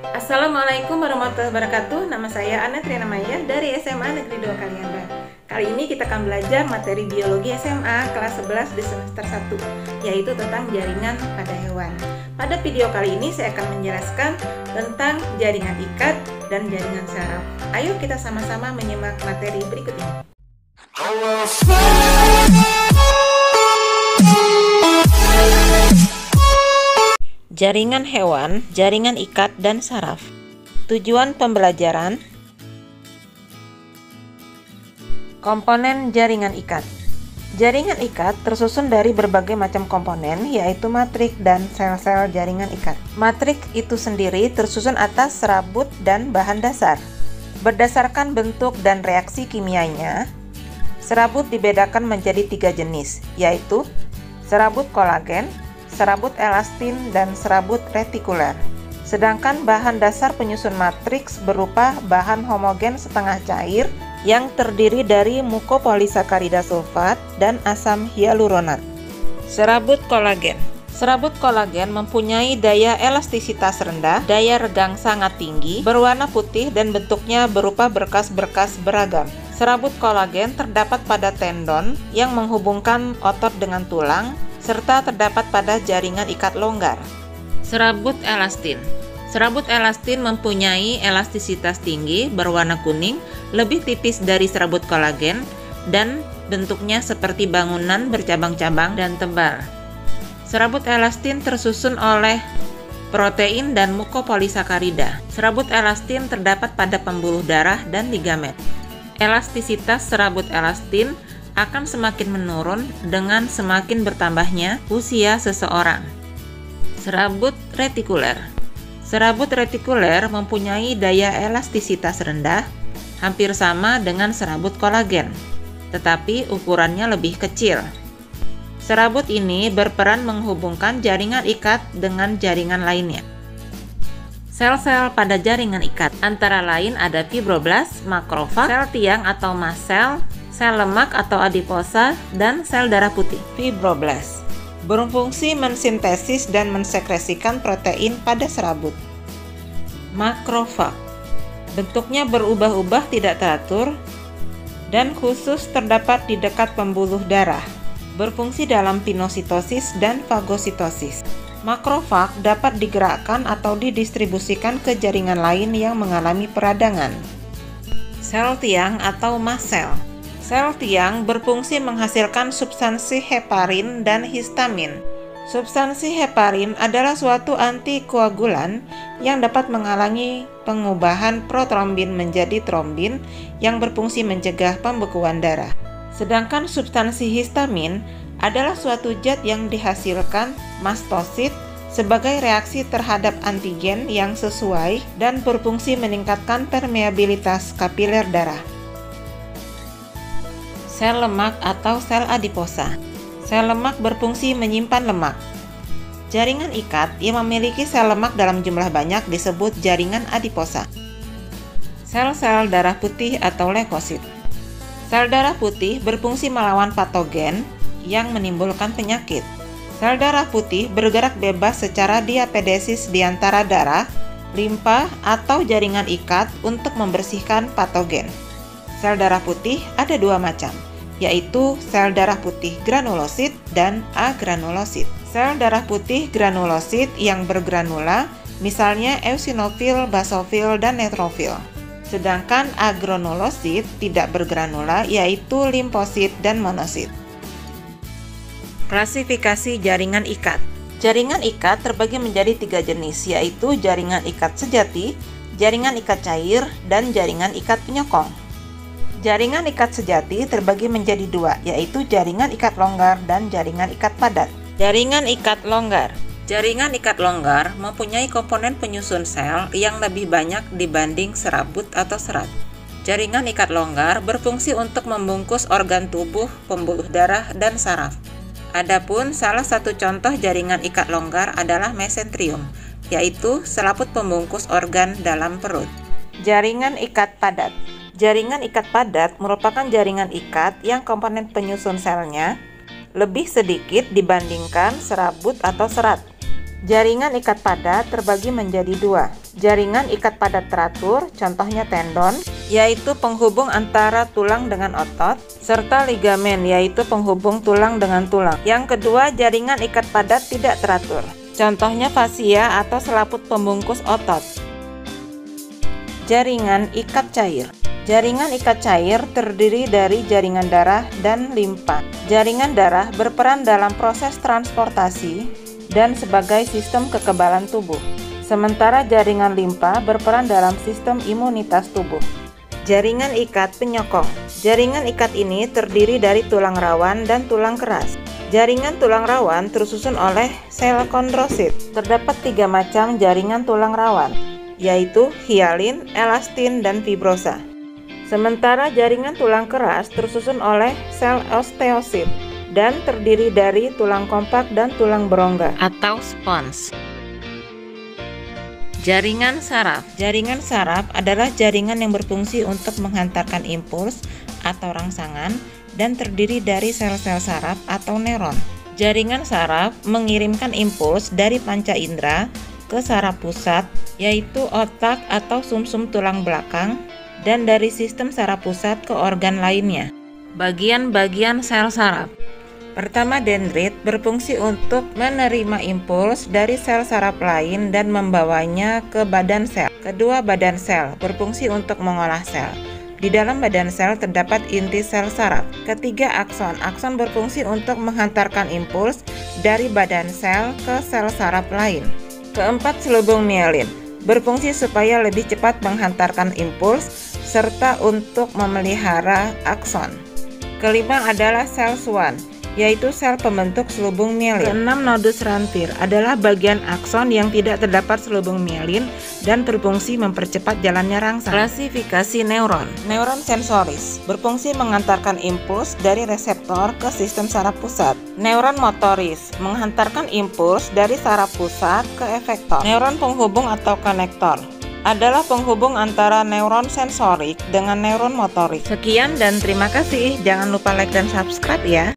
Assalamualaikum warahmatullahi wabarakatuh. Nama saya Ana Triana Maya dari SMA Negeri 2 Kalianda. Kali ini kita akan belajar materi biologi SMA kelas 11 di semester 1, yaitu tentang jaringan pada hewan. Pada video kali ini saya akan menjelaskan tentang jaringan ikat dan jaringan saraf. Ayo kita sama-sama menyimak materi berikut ini. Jaringan hewan, jaringan ikat, dan saraf. Tujuan pembelajaran. Komponen jaringan ikat. Jaringan ikat tersusun dari berbagai macam komponen, yaitu matrik dan sel-sel jaringan ikat. Matrik itu sendiri tersusun atas serabut dan bahan dasar. Berdasarkan bentuk dan reaksi kimianya, serabut dibedakan menjadi 3 jenis, yaitu serabut kolagen, serabut elastin, dan serabut retikuler. Sedangkan bahan dasar penyusun matriks berupa bahan homogen setengah cair yang terdiri dari mukopolisakarida sulfat dan asam hyaluronat. Serabut kolagen. Serabut kolagen mempunyai daya elastisitas rendah, daya regang sangat tinggi, berwarna putih dan bentuknya berupa berkas-berkas beragam. Serabut kolagen terdapat pada tendon yang menghubungkan otot dengan tulang, serta terdapat pada jaringan ikat longgar. Serabut elastin. Serabut elastin mempunyai elastisitas tinggi, berwarna kuning, lebih tipis dari serabut kolagen, dan bentuknya seperti bangunan bercabang-cabang dan tebal. Serabut elastin tersusun oleh protein dan mukopolisakarida. Serabut elastin terdapat pada pembuluh darah dan ligamen. Elastisitas serabut elastin akan semakin menurun dengan semakin bertambahnya usia seseorang. Serabut retikuler. Serabut retikuler mempunyai daya elastisitas rendah, hampir sama dengan serabut kolagen, tetapi ukurannya lebih kecil. Serabut ini berperan menghubungkan jaringan ikat dengan jaringan lainnya. Sel-sel pada jaringan ikat antara lain ada fibroblast, makrofag, sel tiang atau mast cell, sel lemak atau adiposa, dan sel darah putih. Fibroblast berfungsi mensintesis dan mensekresikan protein pada serabut. Makrofag bentuknya berubah-ubah tidak teratur dan khusus terdapat di dekat pembuluh darah. Berfungsi dalam pinositosis dan fagositosis. Makrofag dapat digerakkan atau didistribusikan ke jaringan lain yang mengalami peradangan. Sel tiang atau mast cell. Sel tiang berfungsi menghasilkan substansi heparin dan histamin. Substansi heparin adalah suatu antikoagulan yang dapat menghalangi pengubahan protrombin menjadi trombin yang berfungsi mencegah pembekuan darah. Sedangkan substansi histamin adalah suatu zat yang dihasilkan mastosit sebagai reaksi terhadap antigen yang sesuai dan berfungsi meningkatkan permeabilitas kapiler darah. Sel lemak atau sel adiposa. Sel lemak berfungsi menyimpan lemak. Jaringan ikat yang memiliki sel lemak dalam jumlah banyak disebut jaringan adiposa. Sel-sel darah putih atau leukosit. Sel darah putih berfungsi melawan patogen yang menimbulkan penyakit. Sel darah putih bergerak bebas secara diapedesis di antara darah, limpa, atau jaringan ikat untuk membersihkan patogen. Sel darah putih ada 2 macam, yaitu sel darah putih granulosit dan agranulosit. Sel darah putih granulosit yang bergranula, misalnya eosinofil, basofil, dan neutrofil. Sedangkan agranulosit tidak bergranula, yaitu limfosit dan monosit. Klasifikasi jaringan ikat. Jaringan ikat terbagi menjadi 3 jenis, yaitu jaringan ikat sejati, jaringan ikat cair, dan jaringan ikat penyokong. Jaringan ikat sejati terbagi menjadi 2, yaitu jaringan ikat longgar dan jaringan ikat padat. Jaringan ikat longgar. Jaringan ikat longgar mempunyai komponen penyusun sel yang lebih banyak dibanding serabut atau serat. Jaringan ikat longgar berfungsi untuk membungkus organ tubuh, pembuluh darah, dan saraf. Adapun salah satu contoh jaringan ikat longgar adalah mesenterium, yaitu selaput pembungkus organ dalam perut. Jaringan ikat padat. Jaringan ikat padat merupakan jaringan ikat yang komponen penyusun selnya lebih sedikit dibandingkan serabut atau serat. Jaringan ikat padat terbagi menjadi dua. Jaringan ikat padat teratur, contohnya tendon, yaitu penghubung antara tulang dengan otot, serta ligamen, yaitu penghubung tulang dengan tulang. Yang kedua, jaringan ikat padat tidak teratur, contohnya fascia atau selaput pembungkus otot. Jaringan ikat cair. Jaringan ikat cair terdiri dari jaringan darah dan limpa. Jaringan darah berperan dalam proses transportasi dan sebagai sistem kekebalan tubuh. Sementara jaringan limpa berperan dalam sistem imunitas tubuh. Jaringan ikat penyokong. Jaringan ikat ini terdiri dari tulang rawan dan tulang keras. Jaringan tulang rawan tersusun oleh sel kondrosit. Terdapat 3 macam jaringan tulang rawan, yaitu hialin, elastin, dan fibrosa. Sementara jaringan tulang keras tersusun oleh sel osteosit dan terdiri dari tulang kompak dan tulang berongga atau spons. Jaringan saraf. Jaringan saraf adalah jaringan yang berfungsi untuk menghantarkan impuls atau rangsangan dan terdiri dari sel-sel saraf atau neuron. Jaringan saraf mengirimkan impuls dari panca indera ke saraf pusat, yaitu otak atau sumsum tulang belakang, dan dari sistem saraf pusat ke organ lainnya. Bagian-bagian sel saraf. Pertama, dendrit berfungsi untuk menerima impuls dari sel saraf lain dan membawanya ke badan sel. Kedua, badan sel berfungsi untuk mengolah sel. Di dalam badan sel terdapat inti sel saraf. Ketiga, akson. Akson berfungsi untuk menghantarkan impuls dari badan sel ke sel saraf lain. Keempat, selubung mielin berfungsi supaya lebih cepat menghantarkan impuls serta untuk memelihara akson. Kelima adalah sel Schwann, yaitu sel pembentuk selubung mielin. Keenam, nodus ranvier adalah bagian akson yang tidak terdapat selubung mielin dan berfungsi mempercepat jalannya rangsang. Klasifikasi neuron. Neuron sensoris berfungsi mengantarkan impuls dari reseptor ke sistem saraf pusat. Neuron motoris menghantarkan impuls dari saraf pusat ke efektor. Neuron penghubung atau konektor adalah penghubung antara neuron sensorik dengan neuron motorik. Sekian dan terima kasih. Jangan lupa like dan subscribe ya.